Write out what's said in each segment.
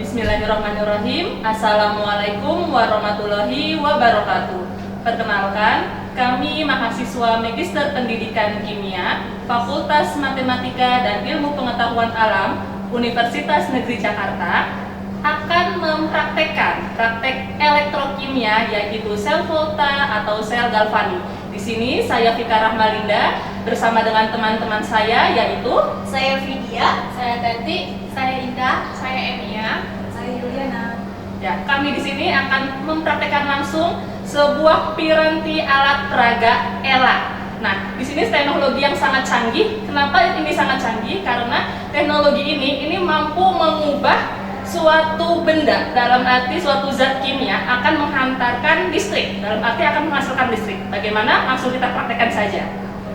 Bismillahirrahmanirrahim. Assalamualaikum warahmatullahi wabarakatuh. Perkenalkan, kami mahasiswa Magister Pendidikan Kimia, Fakultas Matematika dan Ilmu Pengetahuan Alam, Universitas Negeri Jakarta, akan mempraktekkan praktek elektrokimia yaitu sel volta atau sel galvanik. Di sini saya Vika Rahmalinda bersama dengan teman-teman saya yaitu Saya Vidya, Saya Tati, saya Indah, saya Emia, saya Juliana. ya, kami di sini akan mempraktekkan langsung sebuah piranti alat peraga ELA. Nah, di sini teknologi yang sangat canggih. Kenapa ini sangat canggih? Karena teknologi ini mampu mengubah suatu benda, dalam arti suatu zat kimia akan menghantarkan listrik, dalam arti akan menghasilkan listrik. Bagaimana? Langsung kita praktekkan saja.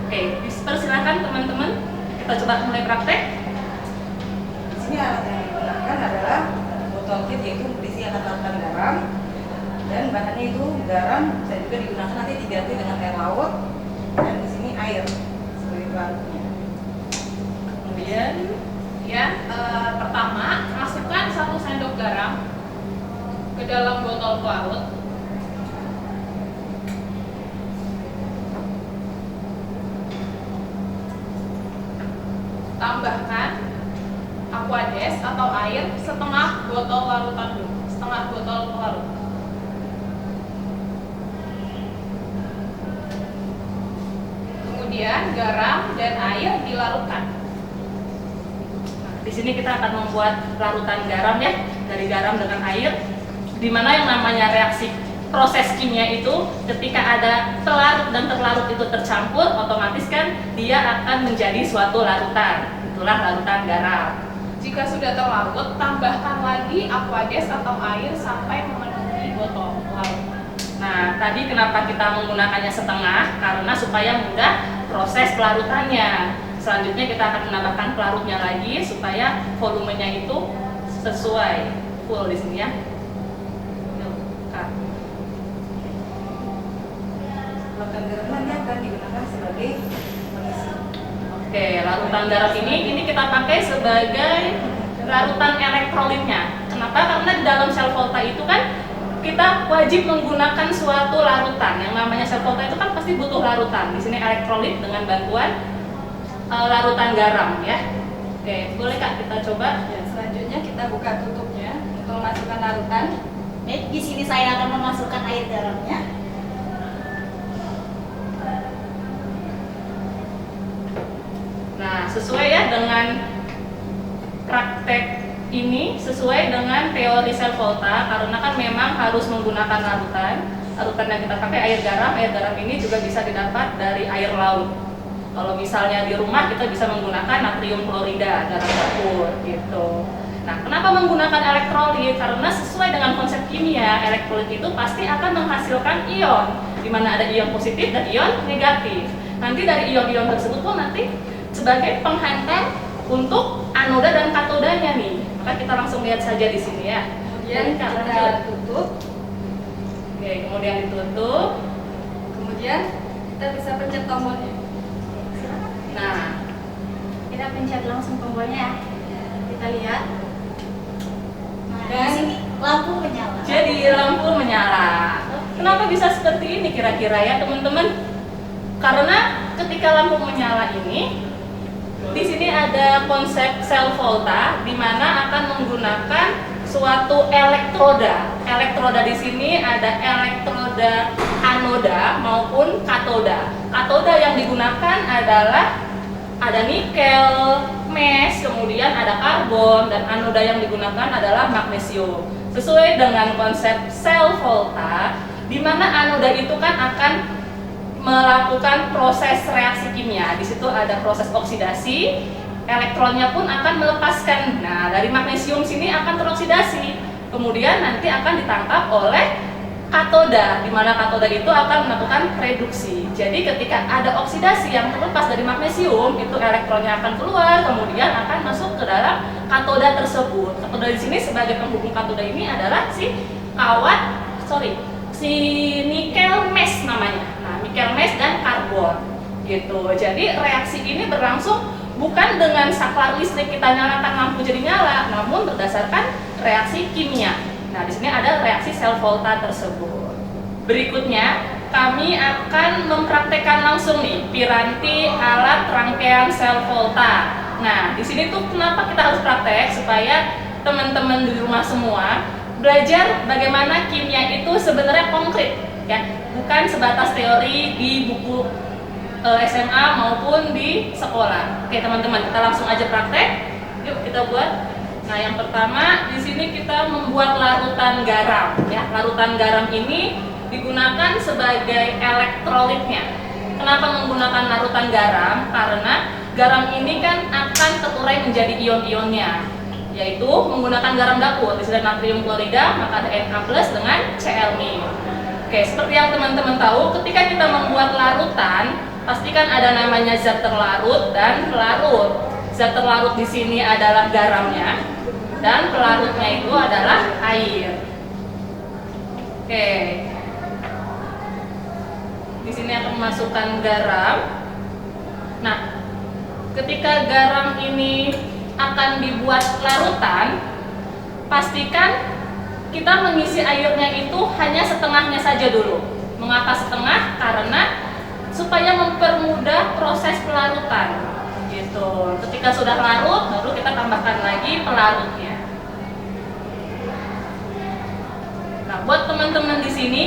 Oke, persilakan teman-teman, kita coba mulai praktek. Di sini alat yang digunakan adalah botol kit, yaitu berisi akan larutan garam, dan bahannya itu garam bisa juga digunakan nanti diganti dengan air laut, dan di sini air sebagai bahannya. Kemudian pertama masukkan 1 sendok garam ke dalam botol pelarut. Tambahkan aquades atau air setengah botol larutan dulu, setengah botol pelarut. Kemudian garam dan air dilarutkan. di sini kita akan membuat larutan garam ya, dari garam dengan air, di mana yang namanya reaksi proses kimia itu ketika ada pelarut dan terlarut itu tercampur, otomatis kan dia akan menjadi suatu larutan. Itulah larutan garam. Jika sudah terlarut, tambahkan lagi aquades atau air sampai memenuhi botol larut. Nah, tadi kenapa kita menggunakannya setengah? Karena supaya mudah proses pelarutannya. Selanjutnya kita akan menambahkan pelarutnya lagi supaya volumenya itu sesuai full di sini ya. Larutan garam nanti akan digunakan sebagai pengisi. Oke, larutan garam ini kita pakai sebagai larutan elektrolitnya. Kenapa? Karena di dalam sel volta itu kan kita wajib menggunakan suatu larutan. Yang namanya sel volta itu kan pasti butuh larutan. Di sini elektrolit dengan bantuan larutan garam ya. Oke, boleh Kak kita coba? Ya, selanjutnya kita buka tutupnya untuk memasukkan larutan. Di sini saya akan memasukkan air garamnya. Nah, sesuai ya dengan praktek ini, sesuai dengan teori sel volta, karena kan memang harus menggunakan larutan. Larutan yang kita pakai air garam ini juga bisa didapat dari air laut. Kalau misalnya di rumah kita bisa menggunakan natrium klorida, garam dapur gitu. Nah, kenapa menggunakan elektrolit? Karena sesuai dengan konsep kimia, elektrolit itu pasti akan menghasilkan ion, di mana ada ion positif dan ion negatif. Nanti dari ion-ion tersebut pun nanti sebagai penghantar untuk anoda dan katodanya nih. Maka kita langsung lihat saja di sini ya. Kemudian kita tutup. Oke, kemudian ditutup. Kemudian kita bisa pencet tombolnya. Nah, Kita pencet langsung tombolnya ya. Kita lihat. Nah, Dan di sini lampu menyala. jadi lampu menyala. Kenapa bisa seperti ini kira-kira ya teman-teman? Karena ketika lampu menyala ini, di sini ada konsep sel volta, di mana akan menggunakan suatu elektroda. Elektroda di sini ada elektroda anoda maupun katoda. Katoda yang digunakan adalah ada nikel, mes, kemudian ada karbon, dan anoda yang digunakan adalah magnesium. Sesuai dengan konsep sel volta, di mana anoda itu kan akan melakukan proses reaksi kimia. Di situ ada proses oksidasi, elektronnya pun akan melepaskan. Nah, dari magnesium sini akan teroksidasi. Kemudian nanti akan ditangkap oleh katoda, di mana katoda itu akan melakukan reduksi. Jadi ketika ada oksidasi yang terlepas dari magnesium, itu elektronnya akan keluar, kemudian akan masuk ke dalam katoda tersebut. Katoda di sini sebagai penghubung katoda ini adalah si nikel mes namanya. Nah, nikel mes dan karbon gitu. Jadi reaksi ini berlangsung bukan dengan saklar listrik kita nyalakan lampu jadi nyala, namun berdasarkan reaksi kimia. Nah, di sini ada reaksi sel volta tersebut. Berikutnya, kami akan mempraktekkan langsung nih piranti alat rangkaian sel volta. Nah, di sini tuh kenapa kita harus praktek supaya teman-teman di rumah semua belajar bagaimana kimia itu sebenarnya konkret, ya, bukan sebatas teori di buku SMA maupun di sekolah. Oke, teman-teman, kita langsung aja praktek. Yuk kita buat. Nah, yang pertama di sini kita membuat larutan garam, ya. Larutan garam ini digunakan sebagai elektrolitnya. Kenapa menggunakan larutan garam? Karena garam ini kan akan terurai menjadi ion-ionnya, yaitu menggunakan garam dapur. Di sini natrium klorida, maka ada Na+ dengan Cl-. Oke, seperti yang teman-teman tahu, ketika kita membuat larutan, pastikan ada namanya zat terlarut dan pelarut. Zat terlarut di sini adalah garamnya, dan pelarutnya itu adalah air. Oke. Di sini akan memasukkan garam. Nah, ketika garam ini akan dibuat larutan, pastikan kita mengisi airnya itu hanya setengahnya saja dulu. Mengapa setengah? Karena supaya mempermudah proses pelarutan. Gitu. Ketika sudah larut, baru kita tambahkan lagi pelarutnya. Nah, buat teman-teman di sini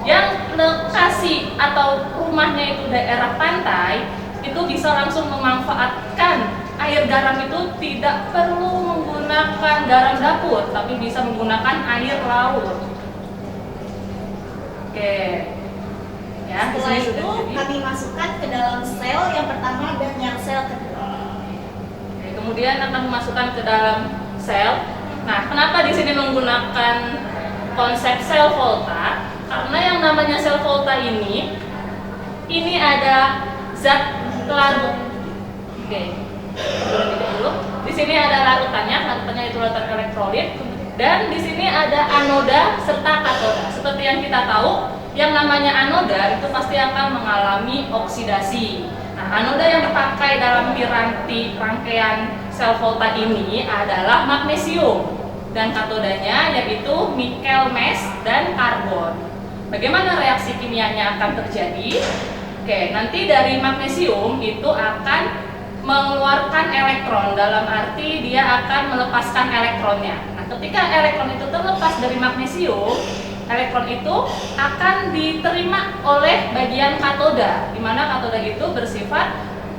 yang lokasi atau rumahnya itu daerah pantai, itu bisa langsung memanfaatkan air garam itu, tidak perlu menggunakan garam dapur, tapi bisa menggunakan air laut. Oke. Ya, Setelah disini itu sudah jadi. kami masukkan ke dalam sel yang pertama dan yang sel kedua. Oke, kemudian akan dimasukkan ke dalam sel. Nah, kenapa di sini menggunakan konsep sel volta? Karena yang namanya sel volta ini ada zat larut. Oke. Dulu. Di sini ada larutannya itu larutan elektrolit, dan di sini ada anoda serta katoda. Seperti yang kita tahu, yang namanya anoda itu pasti akan mengalami oksidasi. Nah, anoda yang terpakai dalam piranti rangkaian sel volta ini adalah magnesium, dan katodanya yaitu nikel mes dan karbon. Bagaimana reaksi kimianya akan terjadi? Oke, nanti dari magnesium itu akan mengeluarkan elektron, dalam arti dia akan melepaskan elektronnya. Nah, ketika elektron itu terlepas dari magnesium, elektron itu akan diterima oleh bagian katoda, di mana katoda itu bersifat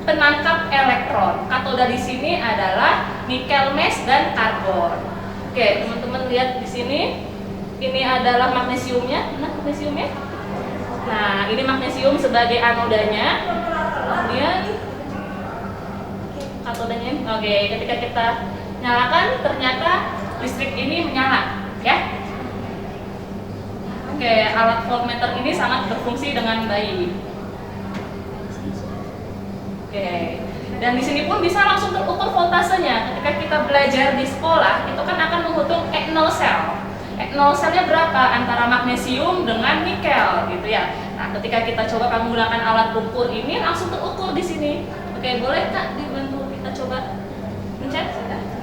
penangkap elektron. Katoda di sini adalah nikel mes dan karbon. Oke, teman-teman lihat di sini, ini adalah magnesiumnya. Nah, magnesiumnya. Nah, ini magnesium sebagai anodanya. Kemudian katodanya. Oke, ketika kita nyalakan, ternyata listrik ini menyala, ya. Oke, alat voltmeter ini sangat berfungsi dengan baik. Oke, dan di sini pun bisa langsung terukur voltasenya. Ketika kita belajar di sekolah, itu kan akan menghitung E0 sel. E0 selnya berapa? Antara magnesium dengan nikel, gitu ya. Nah, ketika kita coba menggunakan alat ukur ini, langsung terukur di sini. Oke, boleh Kak dibantu kita coba mencet?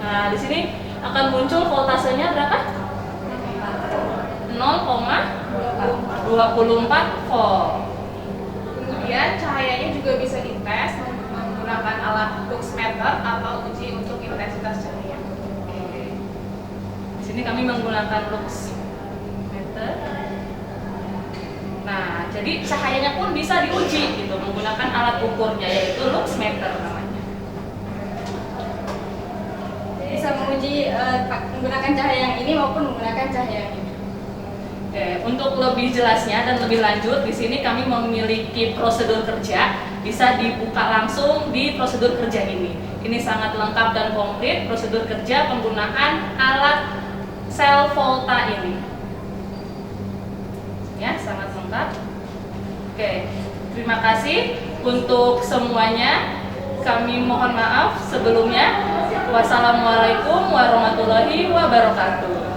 Nah, di sini akan muncul voltasenya berapa? 0,24 volt. Kemudian cahayanya juga bisa dites menggunakan alat luxmeter atau uji untuk intensitas cahaya. Di sini kami menggunakan luxmeter. Nah, jadi cahayanya pun bisa diuji gitu menggunakan alat ukurnya, yaitu luxmeter namanya. Bisa menguji menggunakan cahaya yang ini maupun menggunakan cahaya yang ini. Oke, untuk lebih jelasnya dan lebih lanjut, di sini kami memiliki prosedur kerja, bisa dibuka langsung di prosedur kerja ini. Ini sangat lengkap dan komplit prosedur kerja penggunaan alat sel volta ini. Ya, sangat lengkap. Oke, terima kasih untuk semuanya. Kami mohon maaf sebelumnya. Wassalamualaikum warahmatullahi wabarakatuh.